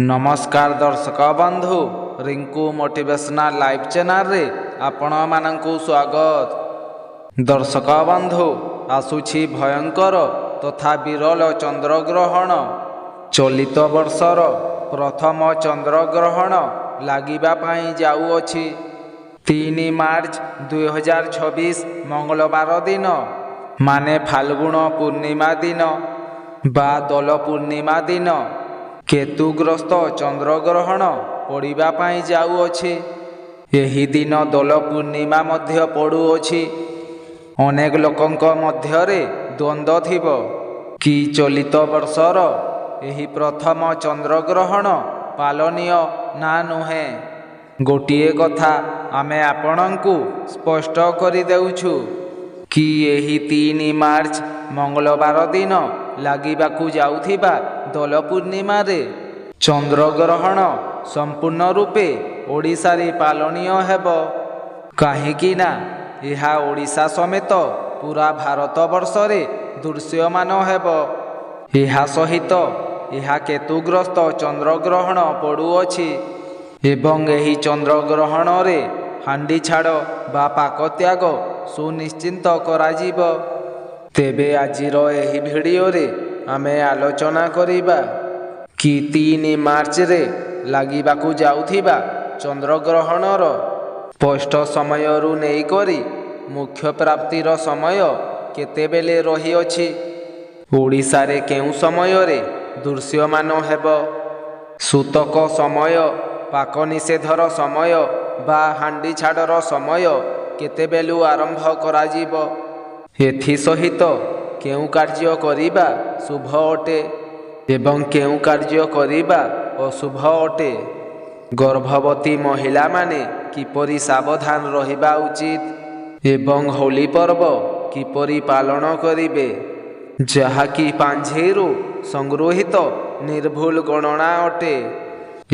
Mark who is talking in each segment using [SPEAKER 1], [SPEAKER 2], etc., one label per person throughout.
[SPEAKER 1] नमस्कार दर्शक बंधु रिंकू मोटिवेशनल लाइव चैनल रे आपण मानकु स्वागत। दर्शक बंधु आसुछि भयंकर तथा विरल चंद्रग्रहण। चलित वर्षर प्रथम चंद्रग्रहण लागिबा पई जाउअछि 3 मार्च 2026 मंगलवार दिन माने फाल्गुन पूर्णिमा दिन बा दोल पूर्णिमा दिन केतुग्रस्त चंद्रग्रहण पड़िबा पई जाउअछि। एही दिन दोल पूर्णिमा मध्य पड़ुअछि। अनेक लोकंक मध्यरे द्वंद्व थिबो कि चलित वर्षर एही प्रथम चंद्रग्रहण पालनीय ना नुहे। गोटिए कथा आमे आपणंकु स्पष्ट करि देउछु कि एही 3 मार्च मंगलवार दिन लागिबाकु जाउथिबा दोल पूर्णिमा रे चंद्रग्रहण संपूर्ण रूपे ओडिशा रे पालनीय हेबो। काहेकि ना एहा ओडिशा समेत पूरा भारत वर्ष रे दृश्यमान हेबो। एहा सहित एहा केतुग्रस्त चंद्रग्रहण पड़ुअछि एवं एही चंद्रग्रहण रे हांडी छाड़ बा पाक त्याग सुनिश्चित कराजिबो। तेबे आजिर एही भिडियो रे आमे आलोचना करिबा कि 3 मार्च रे लागिबाकु जाउथिबा चंद्रग्रहणर स्पष्ट समयरु नेई करी मुख्य प्राप्तिर समय केतेबेले रही अछि। ओडिशा रे केउ समय रे दृश्यमान हेबो। सूतक समय, पाक निषेधर समय बा हांडी छाड़र समय केतेबेलु आरंभ कराजिबो। एथि सहित केउ कार्य करिबा शुभ अटे एवं केउ कार्य करिबा अशुभ अटे। गर्भवती महिला माने किपरि सावधान रहिबा उचित एवं होली पर्व किपरि पालन करिबे जहाकि पांझेरु संगृहीत निर्भुल गणना अटे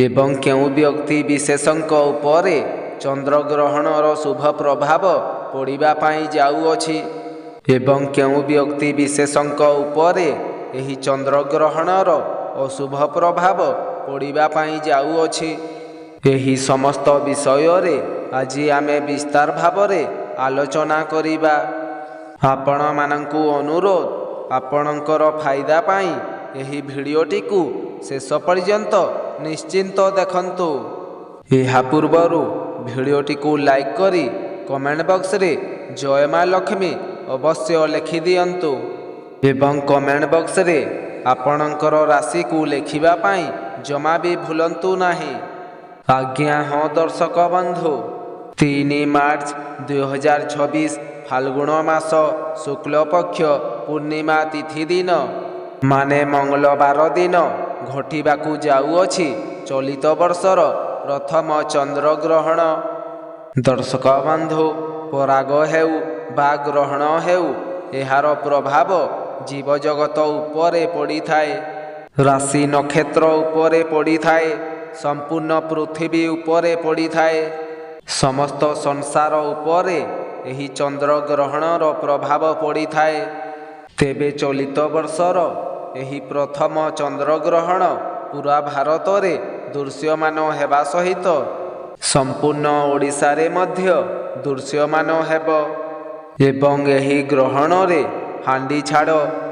[SPEAKER 1] एवं केउ व्यक्ति विशेषंक उपरे चंद्रग्रहणर शुभ प्रभाव पड़िबा पई जाउअछि एवं केउ व्यक्ति विशेषंक उपरे एही चंद्रग्रहणर अशुभ प्रभाव पड़िबा पई जाउअछि। एही समस्त विषय रे आज आमे विस्तार भावरे आलोचना करिबा। आपण मानंकु अनुरोध आपणकर फायदा पई एही भिडियोटिकु शेष पर्यंत निश्चिंत देखंतु। एहा पूर्वरु भिडियोटिकु लाइक करी कमेंट बॉक्स रे जय मां लक्ष्मी अवश्य लिखि दियंतु एवं कमेंट बॉक्स रे आपणकर राशि को लेखिबा पई जमा भी भूलंतु नाही। आज्ञा हाँ दर्शक बंधु 3 मार्च 2026 फाल्गुन मास शुक्ल पक्ष पूर्णिमा तिथि दिन माने मंगलवार दिन घटिबाकु जाउअछि चलित वर्षर प्रथम चंद्रग्रहण। दर्शक बंधु पराग हेउ बा ग्रहण हेउ एहार प्रभाव जीव जगत उपरे पड़ी थाए, राशि नक्षत्र उपरे पड़ी थाए, संपूर्ण पृथ्वी उपरे पड़ी थाए, समस्त संसार उपरे एही चंद्रग्रहणर प्रभाव पड़ी थाए। तेबे चलित वर्षर एही प्रथम चंद्रग्रहण पूरा भारत रे दृश्यमान हेबा सहित संपूर्ण ओडिशा रे मध्य दृश्यमान हेबो एवं एही ग्रहण रे हांडी छाड़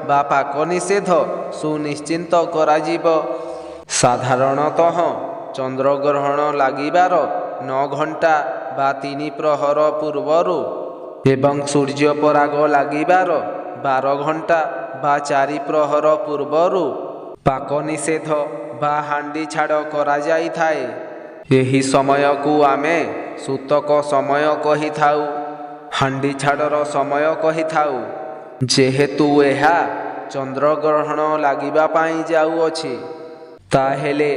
[SPEAKER 1] बा पाक निषेध सुनिश्चित कराजिबो। साधारणतः चंद्रग्रहण लागिबार 9 घंटा बा 3 प्रहर पूर्वरु एवं सूर्य पराग लागिबार 12 घंटा बा 4 प्रहर पूर्वरु पाक निषेध बा हांडी छाड़ करा जाई थाए। एही समय को आमे सूतक समय कहि थाउ, हांडी छाड़र समय कहि थाउ जेहेतु एहा चंद्रग्रहण लागिबा पई जाउअछि ताहेले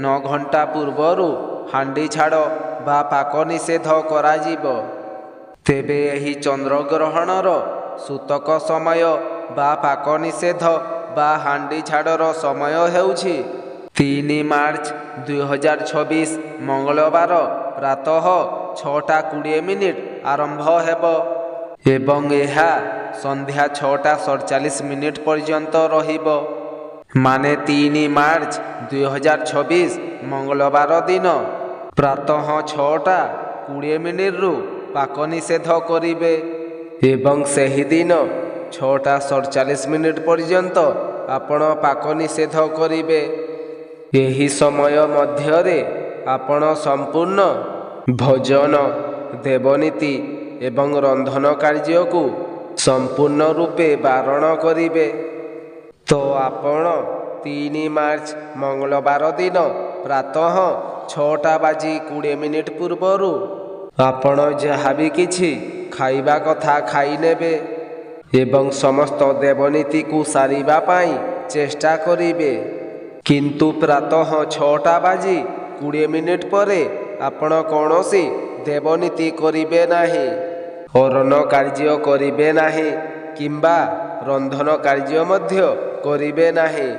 [SPEAKER 1] 9 घंटा पूर्वरु हांडी छाड़ बा पाक निषेध कराजिबो। तेबे एही चंद्रग्रहणर सूतक समय बा पाक निषेध बा हांडी छाड़र समय हेउछि 3 मार्च 2026 मंगलवार प्रातः 6:20 आरंभ हेबो एवं एहा संध्या 6:47 पर्यंत रहिबो। ମାନେ 3 ମାର୍ଚ୍ଚ 2026 ମଙ୍ଗଳବାର ଦିନ ପ୍ରାତଃ 6:20 ପାକ ନିଷେଧ କରିବେ ଏବଂ ସେହିଦିନ 6:47 ପର୍ଯ୍ୟନ୍ତ ଆପଣ ପାକ ନିଷେଧ କରିବେ। ଏହି ସମୟ ମଧ୍ୟରେ ଆପଣ ସମ୍ପୂର୍ଣ୍ଣ ଭୋଜନ, ଦେବନୀତି ଏବଂ ରନ୍ଧନ କାର୍ଯ୍ୟକୁ ସମ୍ପୂର୍ଣ୍ଣ ରୂପେ ବାରଣ କରିବେ। ତ ଆପଣ 3 ମାର୍ଚ୍ଚ ମଙ୍ଗଳବାର ଦିନ ପ୍ରାତଃ 6:20 ପୂର୍ବରୁ ଆପଣ ଯାହା ବି କିଛି ଖାଇବା କଥା ଖାଇନେବେ ଏବଂ ସମସ୍ତ ଦେବନୀତିକୁ ସାରିବା ପାଇଁ ଚେଷ୍ଟା କରିବେ। କିନ୍ତୁ ପ୍ରାତଃ 6:20 ପରେ ଆପଣ କୌଣସି ଦେବନୀତି କରିବେ ନାହିଁ, ହରଣ କାର୍ଯ୍ୟ କରିବେ ନାହିଁ କିମ୍ବା ରନ୍ଧନ କାର୍ଯ୍ୟ ମଧ୍ୟ କରିବେ ନାହିଁ।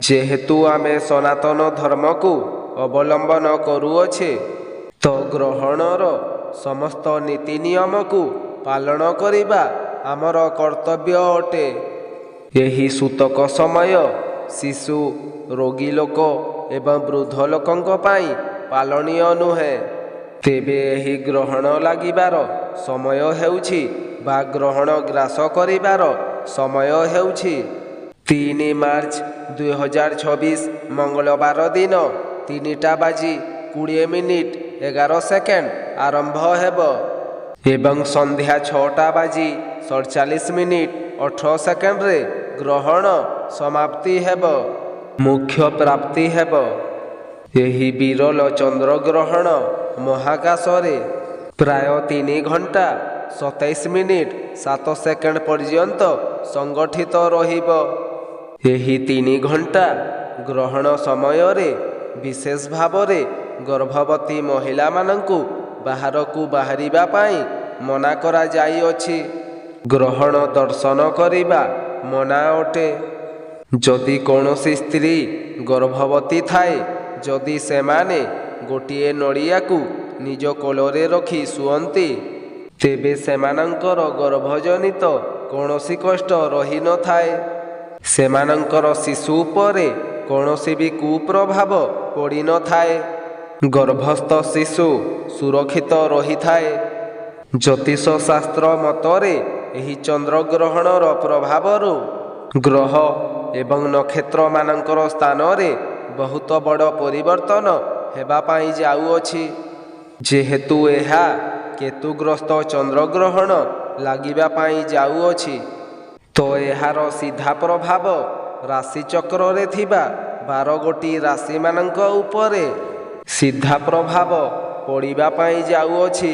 [SPEAKER 1] ଯେହେତୁ ଆମେ ସନାତନ ଧର୍ମକୁ ଅବଲମ୍ବନ କରୁଅଛେ, ତ ଗ୍ରହଣର ସମସ୍ତ ନୀତି ନିୟମକୁ ପାଳନ କରିବା ଆମର କର୍ତ୍ତବ୍ୟ ଅଟେ। ଏହି ସୂତକ ସମୟ ଶିଶୁ, ରୋଗୀ ଲୋକ ଏବଂ ବୃଦ୍ଧ ଲୋକଙ୍କ ପାଇଁ ପାଳନୀୟ ନୁହେଁ। ତେବେ ଏହି ଗ୍ରହଣ ଲାଗିବାର ସମୟ ହେଉଛି ବା ଗ୍ରହଣ ଗ୍ରାସ କରିବାର ସମୟ ହେଉଛି 3 ମାର୍ଚ୍ଚ 2026 ମଙ୍ଗଳବାର ଦିନ 3:20 ଆରମ୍ଭ ହେବ ଏବଂ ସନ୍ଧ୍ୟା 6:47 ଗ୍ରହଣ ସମାପ୍ତି ହେବ। ମୁଖ୍ୟ ପ୍ରାପ୍ତି ହେବ। ଏହି ବିରଳ ଚନ୍ଦ୍ରଗ୍ରହଣ ମହାକାଶରେ ପ୍ରାୟ 3 ଘଣ୍ଟା 27:07 ପର୍ଯ୍ୟନ୍ତ ସଂଗଠିତ ରହିବ। ଏହି 3 ଘଣ୍ଟା ଗ୍ରହଣ ସମୟରେ ବିଶେଷ ଭାବରେ ଗର୍ଭବତୀ ମହିଳାମାନଙ୍କୁ ବାହାରକୁ ବାହାରିବା ପାଇଁ ମନା କରାଯାଇଅଛି। ଗ୍ରହଣ ଦର୍ଶନ କରିବା ମନା ଅଟେ। ଯଦି କୌଣସି ସ୍ତ୍ରୀ ଗର୍ଭବତୀ ଥାଏ, ଯଦି ସେମାନେ ଗୋଟିଏ ନଡ଼ିଆକୁ ନିଜ କୋଳରେ ରଖି ଶୁଅନ୍ତି, ତେବେ ସେମାନଙ୍କର ଗର୍ଭଜନିତ କୌଣସି କଷ୍ଟ ରହିନଥାଏ। ସେମାନଙ୍କର ଶିଶୁ ଉପରେ କୌଣସି ବି କୁପ୍ରଭାବ ପଡ଼ିନଥାଏ। ଗର୍ଭସ୍ଥ ଶିଶୁ ସୁରକ୍ଷିତ ରହିଥାଏ। ଜ୍ୟୋତିଷ ଶାସ୍ତ୍ର ମତରେ ଏହି ଚନ୍ଦ୍ରଗ୍ରହଣର ପ୍ରଭାବରୁ ଗ୍ରହ ଏବଂ ନକ୍ଷତ୍ରମାନଙ୍କର ସ୍ଥାନରେ ବହୁତ ବଡ଼ ପରିବର୍ତ୍ତନ ହେବା ପାଇଁ ଯାଉଅଛି। ଯେହେତୁ ଏହା କେତୁଗ୍ରସ୍ତ ଚନ୍ଦ୍ରଗ୍ରହଣ ଲାଗିବା ପାଇଁ ଯାଉଅଛି, ତ ଏହାର ସିଧା ପ୍ରଭାବ ରାଶିଚକ୍ରରେ ଥିବା 12 ଗୋଟି ରାଶିମାନଙ୍କ ଉପରେ ସିଧା ପ୍ରଭାବ ପଡ଼ିବା ପାଇଁ ଯାଉଅଛି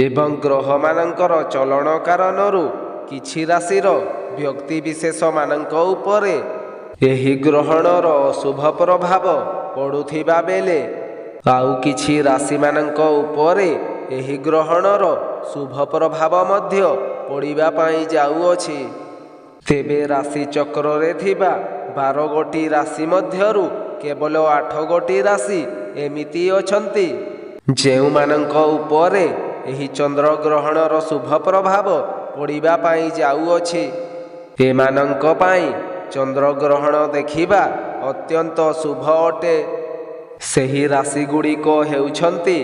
[SPEAKER 1] ଏବଂ ଗ୍ରହମାନଙ୍କର ଚଳନ କାରଣରୁ କିଛି ରାଶିର ବ୍ୟକ୍ତିବିଶେଷମାନଙ୍କ ଉପରେ ଏହି ଗ୍ରହଣର ଅଶୁଭ ପ୍ରଭାବ ପଡ଼ୁଥିବା ବେଳେ ଆଉ କିଛି ରାଶିମାନଙ୍କ ଉପରେ ଏହି ଗ୍ରହଣର ଶୁଭ ପ୍ରଭାବ ମଧ୍ୟ ପଡ଼ିବା ପାଇଁ ଯାଉଅଛି। ତେବେ ରାଶିଚକ୍ରରେ ଥିବା 12 ଗୋଟି ରାଶି ମଧ୍ୟରୁ କେବଳ 8 ଗୋଟି ରାଶି ଏମିତି ଅଛନ୍ତି ଯେଉଁମାନଙ୍କ ଉପରେ ଏହି ଚନ୍ଦ୍ରଗ୍ରହଣର ଶୁଭ ପ୍ରଭାବ ପଡ଼ିବା ପାଇଁ ଯାଉଅଛି। ଏମାନଙ୍କ ପାଇଁ ଚନ୍ଦ୍ରଗ୍ରହଣ ଦେଖିବା ଅତ୍ୟନ୍ତ ଶୁଭ ଅଟେ। ସେହି ରାଶିଗୁଡ଼ିକ ହେଉଛନ୍ତି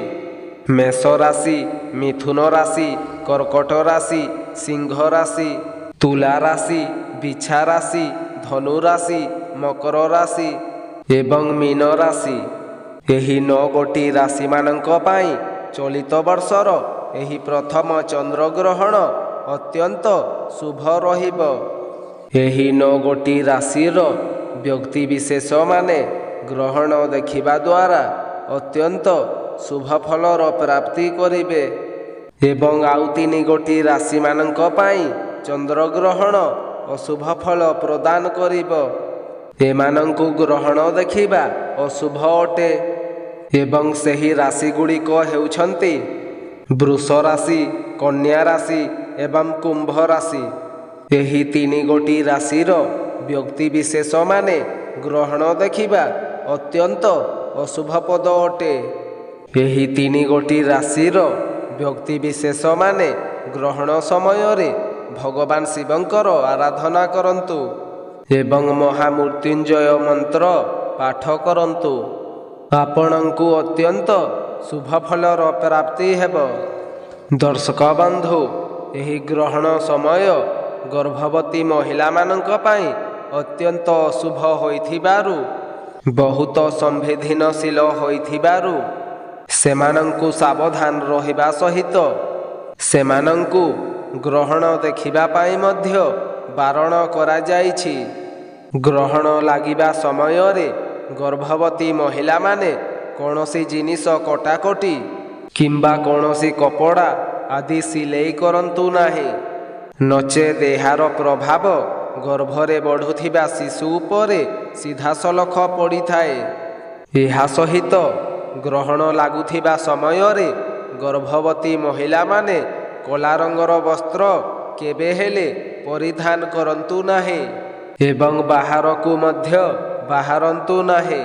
[SPEAKER 1] ମେଷ ରାଶି, ମିଥୁନ ରାଶି, କର୍କଟ ରାଶି, ସିଂହ ରାଶି, ତୁଲା ରାଶି, ବିଛା ରାଶି, ଧନୁ ରାଶି, ମକର ରାଶି ଏବଂ ମୀନ ରାଶି। ଏହି 9 ଗୋଟି ରାଶିମାନଙ୍କ ପାଇଁ ଚଳିତ ବର୍ଷର ଏହି ପ୍ରଥମ ଚନ୍ଦ୍ରଗ୍ରହଣ ଅତ୍ୟନ୍ତ ଶୁଭ ରହିବ। ଏହି 9 ଗୋଟି ରାଶିର ବ୍ୟକ୍ତିବିଶେଷମାନେ ଗ୍ରହଣ ଦେଖିବା ଦ୍ୱାରା ଅତ୍ୟନ୍ତ ଶୁଭ ଫଳର ପ୍ରାପ୍ତି କରିବେ ଏବଂ ଆଉ 3 ଗୋଟି ରାଶିମାନଙ୍କ ପାଇଁ ଚନ୍ଦ୍ରଗ୍ରହଣ ଅଶୁଭ ଫଳ ପ୍ରଦାନ କରିବ। ଏମାନଙ୍କୁ ଗ୍ରହଣ ଦେଖିବା ଅଶୁଭ ଅଟେ ଏବଂ ସେହି ରାଶିଗୁଡ଼ିକ ହେଉଛନ୍ତି ବୃଷ ରାଶି, କନ୍ୟା ରାଶି ଏବଂ କୁମ୍ଭ ରାଶି। ଏହି 3 ଗୋଟି ରାଶିର ବ୍ୟକ୍ତିବିଶେଷମାନେ ଗ୍ରହଣ ଦେଖିବା ଅତ୍ୟନ୍ତ ଅଶୁଭପ୍ରଦ ଅଟେ। ଏହି 3 ଗୋଟି ରାଶିର ବ୍ୟକ୍ତିବିଶେଷମାନେ ଗ୍ରହଣ ସମୟରେ ଭଗବାନ ଶିବଙ୍କର ଆରାଧନା କରନ୍ତୁ। ଏବଂ ମହାମୃତ୍ୟୁଞ୍ଜୟ ମନ୍ତ୍ର ପାଠ କରନ୍ତୁ। ଆପଣଙ୍କୁ ଅତ୍ୟନ୍ତ ଶୁଭ ଫଳର ପ୍ରାପ୍ତି ହେବ। ଦର୍ଶକ ବନ୍ଧୁ, ଏହି ଗ୍ରହଣ ସମୟ ଗର୍ଭବତୀ ମହିଳାମାନଙ୍କ ପାଇଁ ଅତ୍ୟନ୍ତ ଅଶୁଭ ହୋଇଥିବାରୁ, ବହୁତ ସମ୍ବେଦନଶୀଳ ହୋଇଥିବାରୁ ସେମାନଙ୍କୁ ସାବଧାନ ରହିବା ସହିତ ସେମାନଙ୍କୁ ଗ୍ରହଣ ଦେଖିବା ପାଇଁ ମଧ୍ୟ ବାରଣ କରାଯାଇଛି। ଗ୍ରହଣ ଲାଗିବା ସମୟରେ ଗର୍ଭବତୀ ମହିଳାମାନେ କୌଣସି ଜିନିଷ କଟାକଟି କିମ୍ବା କୌଣସି କପଡ଼ା ଆଦି ସିଲେଇ କରନ୍ତୁ ନାହିଁ, ନଚେତ୍ ଏହାର ପ୍ରଭାବ ଗର୍ଭରେ ବଢ଼ୁଥିବା ଶିଶୁ ଉପରେ ସିଧାସଳଖ ପଡ଼ିଥାଏ। ଏହା ସହିତ ଗ୍ରହଣ ଲାଗୁଥିବା ସମୟରେ ଗର୍ଭବତୀ ମହିଳାମାନେ କଳା ରଙ୍ଗର ବସ୍ତ୍ର କେବେ ହେଲେ ପରିଧାନ କରନ୍ତୁ ନାହିଁ ଏବଂ ବାହାରକୁ ମଧ୍ୟ ବାହାରନ୍ତୁ ନାହିଁ।